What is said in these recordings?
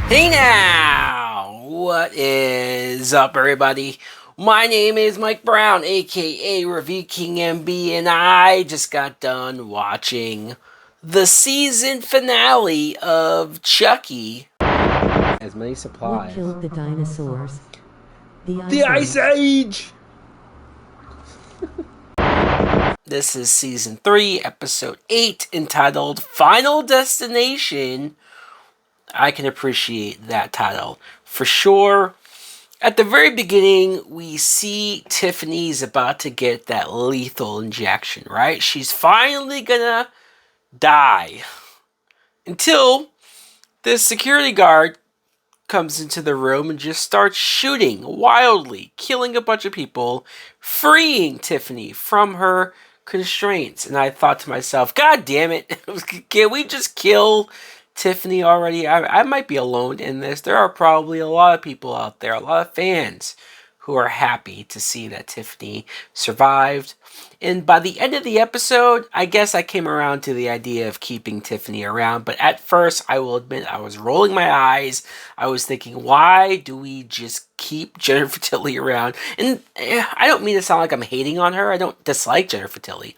Hey now! What is up, everybody? My name is Mike Brown, aka Review King MB, and I just got done watching the season finale of Chucky. As many What supplies. killed the dinosaurs? The The Ice Ice Age. Age! This is season 3, episode 8, entitled Final Destination. I can appreciate that title for sure. At the very beginning, we see Tiffany's about to get that lethal injection, right? She's finally gonna die. Until this security guard comes into the room and just starts shooting wildly, killing a bunch of people, freeing Tiffany from her constraints. And I thought to myself, God damn it, can we just kill Tiffany already? I might be alone in this. There are probably a lot of people out there, a lot of fans who are happy to see that Tiffany survived. And by the end of the episode, I guess I came around to the idea of keeping Tiffany around. But at first, I will admit, I was rolling my eyes. I was thinking, why do we just keep Jennifer Tilly around? And I don't mean to sound like I'm hating on her. I don't dislike Jennifer Tilly.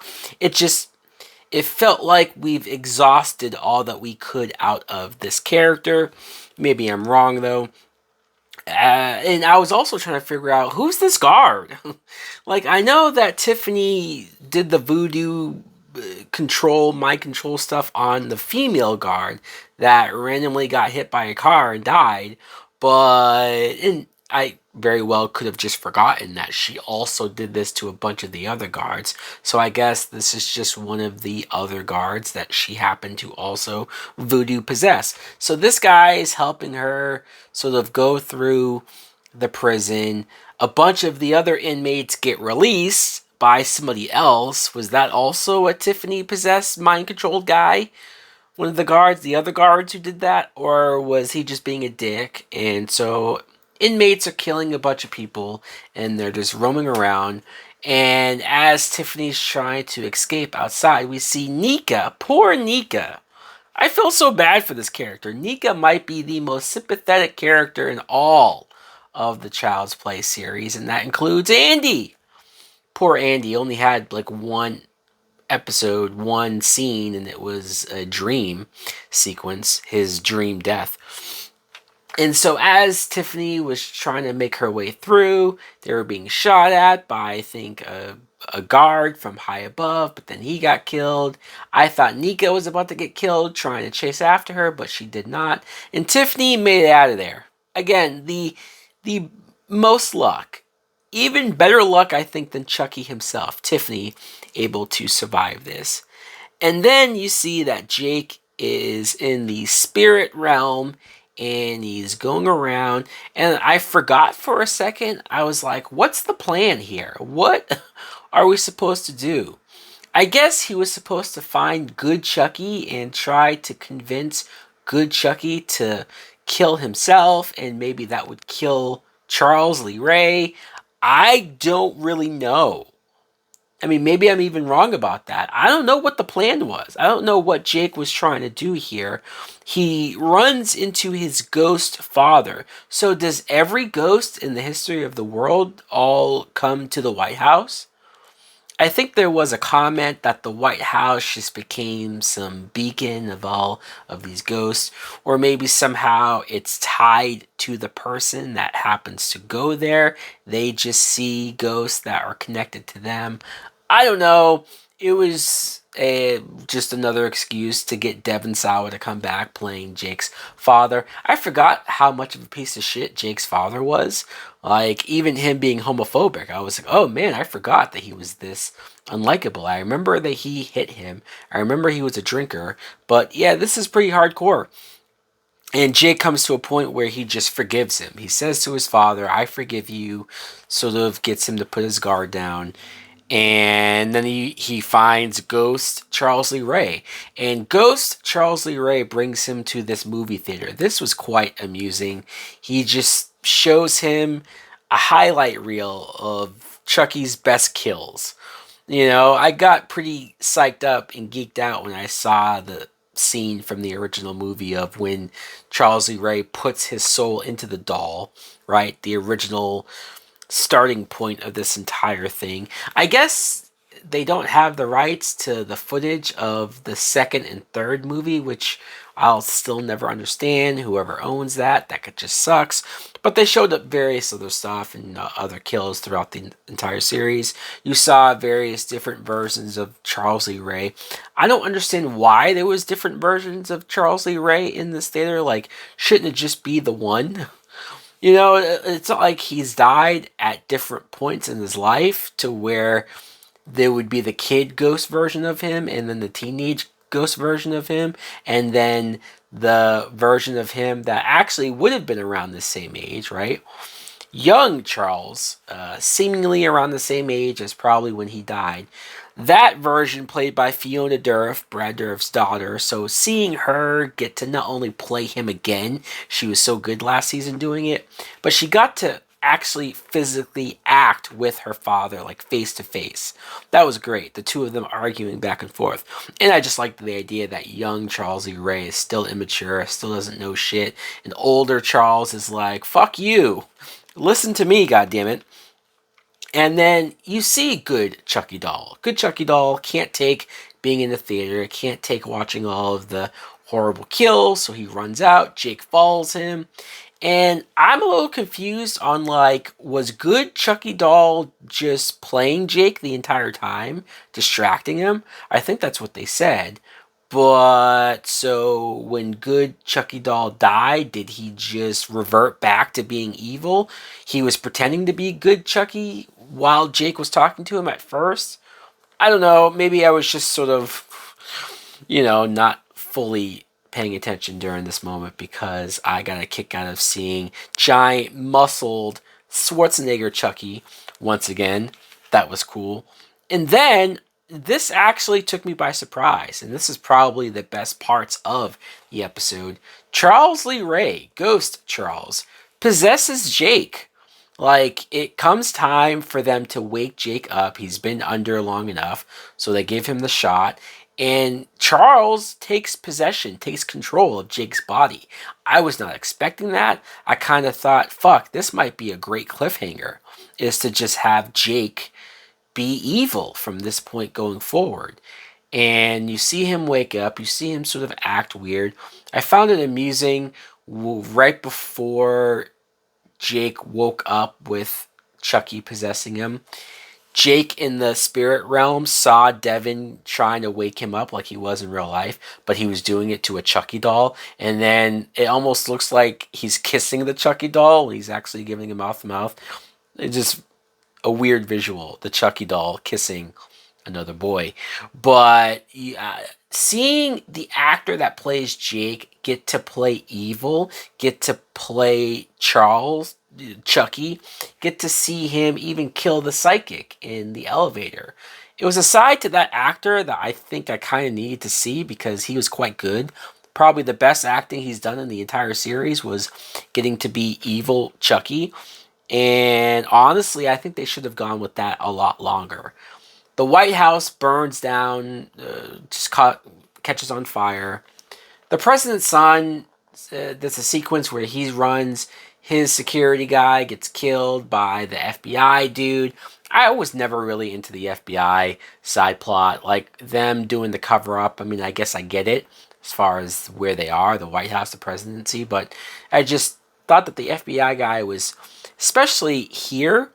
It felt like we've exhausted all that we could out of this character. Maybe I'm wrong, though. And I was also trying to figure out who's this guard. Like, I know that Tiffany did the voodoo mind control stuff on the female guard that randomly got hit by a car and died, and I very well could have just forgotten that she also did this to a bunch of the other guards. So I guess this is just one of the other guards that she happened to also voodoo possess. So this guy is helping her sort of go through the prison. A bunch of the other inmates get released by somebody else. Was that also a Tiffany possessed mind controlled guy? One of the other guards who did that? Or was he just being a dick? And so inmates are killing a bunch of people and they're just roaming around. And as Tiffany's trying to escape outside, we see Nika. Poor Nika. I feel so bad for this character. Nika might be the most sympathetic character in all of the Child's Play series, and that includes Andy. Poor Andy only had like one episode, one scene, and it was a dream sequence, his dream death. And so as Tiffany was trying to make her way through, they were being shot at by, I think, a guard from high above, but then he got killed. I thought Nika was about to get killed trying to chase after her, but she did not. And Tiffany made it out of there. Again, the most luck. Even better luck, I think, than Chucky himself. Tiffany able to survive this. And then you see that Jake is in the spirit realm and he's going around. And I forgot for a second. I was like, what's the plan here? What are we supposed to do? I guess he was supposed to find good Chucky and try to convince good Chucky to kill himself, and maybe that would kill Charles Lee Ray. I don't really know. I mean, maybe I'm even wrong about that. I don't know what the plan was. I don't know what Jake was trying to do here. He runs into his ghost father. So, does every ghost in the history of the world all come to the White House? I think there was a comment that the White House just became some beacon of all of these ghosts, or maybe somehow it's tied to the person that happens to go there. They just see ghosts that are connected to them. I don't know. It was just another excuse to get Devon Sawa to come back playing Jake's father. I forgot how much of a piece of shit Jake's father was. Like, even him being homophobic, I was like, oh man, I forgot that he was this unlikable. I remember that he hit him. I remember he was a drinker. But yeah, this is pretty hardcore. And Jake comes to a point where he just forgives him. He says to his father, I forgive you, sort of gets him to put his guard down. And then he finds Ghost Charles Lee Ray. And Ghost Charles Lee Ray brings him to this movie theater. This was quite amusing. He just shows him a highlight reel of Chucky's best kills. You know, I got pretty psyched up and geeked out when I saw scene from the original movie of when Charles Lee Ray puts his soul into the doll, right? The original starting point of this entire thing. I guess they don't have the rights to the footage of the second and third movie, which I'll still never understand. Whoever owns that could just sucks. But they showed up various other stuff and other kills throughout the entire series. You saw various different versions of Charles Lee Ray. I don't understand why there was different versions of Charles Lee Ray in this theater. Like, shouldn't it just be the one? You know, it's not like he's died at different points in his life to where there would be the kid ghost version of him and then the teenage ghost version of him and then the version of him that actually would have been around the same age, right? Young Charles, seemingly around the same age as probably when he died. That version played by Fiona Dourif, Brad Dourif's daughter. So seeing her get to not only play him again, she was so good last season doing it, but she got to actually physically act with her father, like face to face. That was great. The two of them arguing back and forth. And I just liked the idea that young Charles E. Ray is still immature, still doesn't know shit. And older Charles is like, fuck you. Listen to me, goddammit. And then you see good Chucky doll. Good Chucky doll can't take being in the theater, can't take watching all of the horrible kills, so he runs out. Jake follows him. And I'm a little confused on, like, was good Chucky doll just playing Jake the entire time, distracting him? I think that's what they said. But so when good Chucky doll died, did he just revert back to being evil? He was pretending to be good Chucky while Jake was talking to him at first. I don't know. Maybe I was just sort of, not fully paying attention during this moment because I got a kick out of seeing giant, muscled Schwarzenegger Chucky once again. That was cool. And then this actually took me by surprise, and this is probably the best parts of the episode. Charles Lee Ray, Ghost Charles, possesses Jake. Like, it comes time for them to wake Jake up. He's been under long enough, so they give him the shot. And Charles takes possession, takes control of Jake's body. I was not expecting that. I kind of thought, fuck, this might be a great cliffhanger, is to just have Jake be evil from this point going forward. And you see him wake up, you see him sort of act weird. I found it amusing right before Jake woke up with Chucky possessing him. Jake in the spirit realm saw Devin trying to wake him up like he was in real life, but he was doing it to a Chucky doll. And then it almost looks like he's kissing the Chucky doll when he's actually giving him mouth to mouth. It's just a weird visual, the Chucky doll kissing another boy. But seeing the actor that plays Jake get to play evil, get to play Chucky, get to see him even kill the psychic in the elevator. It was a side to that actor that I think I kind of needed to see because he was quite good. Probably the best acting he's done in the entire series was getting to be evil Chucky. And honestly, I think they should have gone with that a lot longer. The White House burns down, catches on fire. The president's son, there's a sequence where he runs, his security guy gets killed by the FBI dude. I was never really into the FBI side plot, like them doing the cover up. I mean, I guess I get it as far as where they are, the White House, the presidency, but I just thought that the FBI guy was, especially here,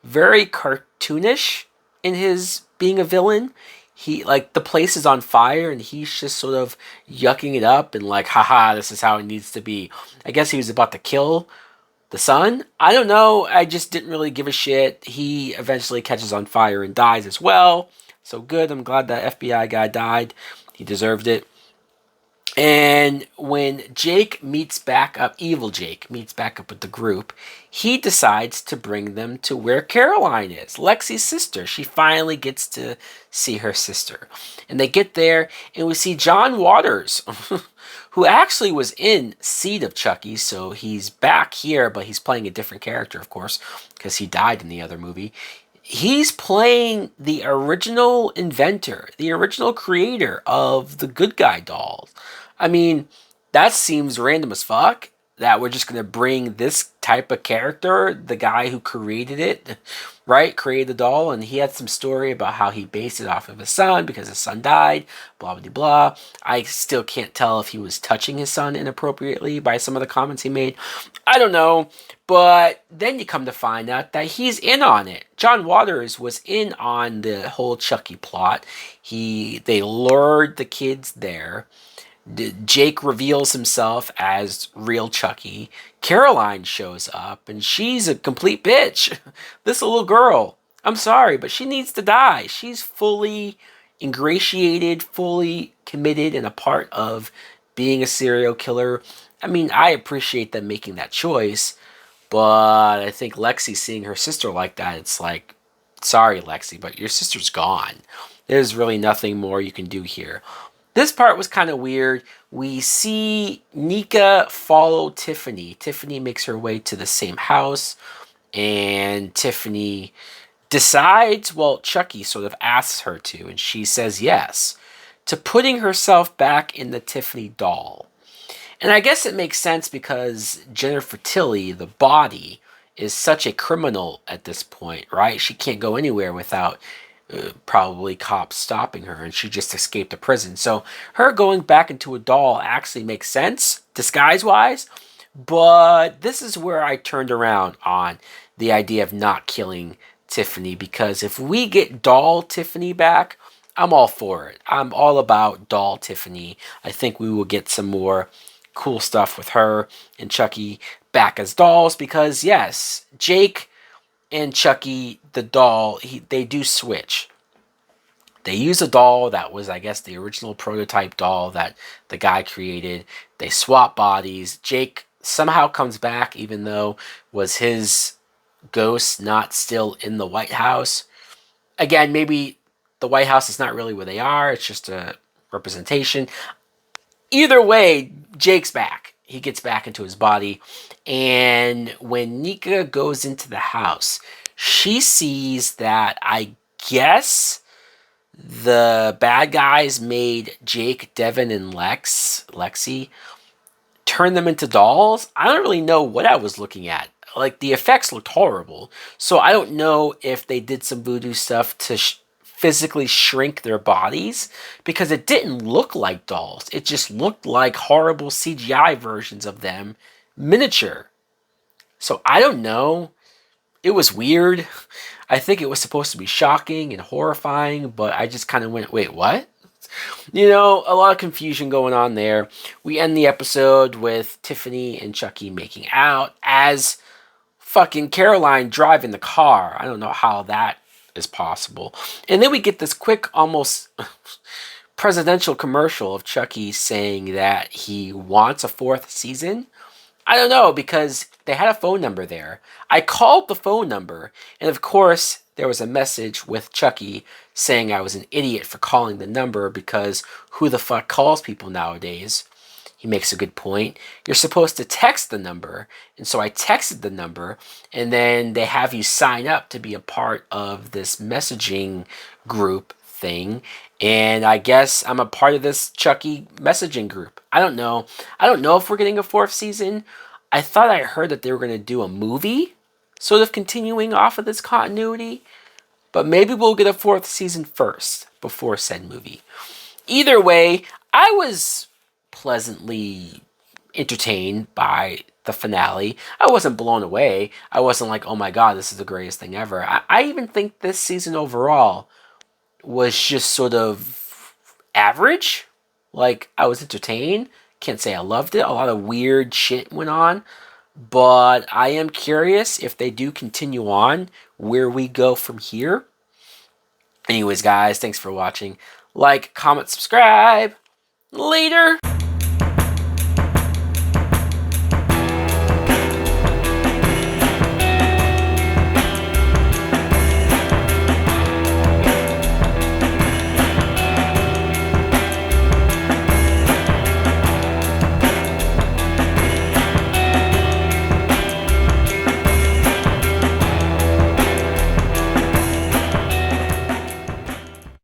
very cartoonish in his being a villain. He, like, the place is on fire and he's just sort of yucking it up and like, haha, this is how it needs to be. I guess he was about to kill the son. I don't know. I just didn't really give a shit. He eventually catches on fire and dies as well. So good. I'm glad that FBI guy died. He deserved it. And when Jake meets back up, evil Jake meets back up with the group, he decides to bring them to where Caroline is, Lexi's sister. She finally gets to see her sister. And they get there, and we see John Waters, who actually was in Seed of Chucky, so he's back here, but he's playing a different character, of course, because he died in the other movie. he's playing the original inventor, the original creator of the good guy dolls. I mean, that seems random as fuck that we're just going to bring this type of character, the guy who created it, right? Created the doll, and he had some story about how he based it off of his son because his son died, blah, blah, blah. I still can't tell if he was touching his son inappropriately by some of the comments he made. I don't know. But then you come to find out that he's in on it. John Waters was in on the whole Chucky plot. They lured the kids there. Jake reveals himself as real Chucky. Caroline shows up, and she's a complete bitch. This little girl, I'm sorry, but she needs to die. She's fully ingratiated, fully committed, and a part of being a serial killer. I mean, I appreciate them making that choice, but I think Lexi seeing her sister like that, it's like, sorry, Lexi, but your sister's gone. There's really nothing more you can do here. This part was kind of weird. We see Nika follow Tiffany. Tiffany makes her way to the same house, and Tiffany decides, well, Chucky sort of asks her to, and she says yes, to putting herself back in the Tiffany doll. And I guess it makes sense because Jennifer Tilly, the body, is such a criminal at this point, right? She can't go anywhere without probably cops stopping her, and she just escaped the prison. So her going back into a doll actually makes sense, disguise-wise, but this is where I turned around on the idea of not killing Tiffany, because if we get doll Tiffany back, I'm all for it. I'm all about doll Tiffany. I think we will get some more cool stuff with her and Chucky back as dolls, because yes, Jake and Chucky, the doll, they do switch. They use a doll that was, I guess, the original prototype doll that the guy created. They swap bodies. Jake somehow comes back, even though was his ghost not still in the White House. Again, maybe the White House is not really where they are. It's just a representation. Either way, Jake's back. He gets back into his body. And when Nika goes into the house, she sees that, I guess, the bad guys made Jake, Devin, and Lexi, turn them into dolls. I don't really know what I was looking at. Like, the effects looked horrible. So I don't know if they did some voodoo stuff to physically shrink their bodies, because it didn't look like dolls. It just looked like horrible CGI versions of them, miniature. So I don't know. It was weird. I think it was supposed to be shocking and horrifying, but I just kind of went, wait, what? You know, a lot of confusion going on there. We end the episode with Tiffany and Chucky making out as fucking Caroline driving the car. I don't know how that is possible. And then we get this quick, almost presidential commercial of Chucky saying that he wants a fourth season. I don't know, because they had a phone number there. I called the phone number, and of course, there was a message with Chucky saying I was an idiot for calling the number, because who the fuck calls people nowadays? He makes a good point. You're supposed to text the number, and so I texted the number, and then they have you sign up to be a part of this messaging group thing, and I guess I'm a part of this Chucky messaging group. I don't know. I don't know if we're getting a fourth season. I thought I heard that they were going to do a movie, sort of continuing off of this continuity, but maybe we'll get a fourth season first before said movie. Either way, I was pleasantly entertained by the finale. I wasn't blown away. I wasn't like, oh my god, this is the greatest thing ever. I even think this season overall was just sort of average. Like, I was entertained. Can't say I loved it. A lot of weird shit went on. But I am curious if they do continue on, where we go from here. Anyways, guys, thanks for watching. Like, comment, subscribe. Later.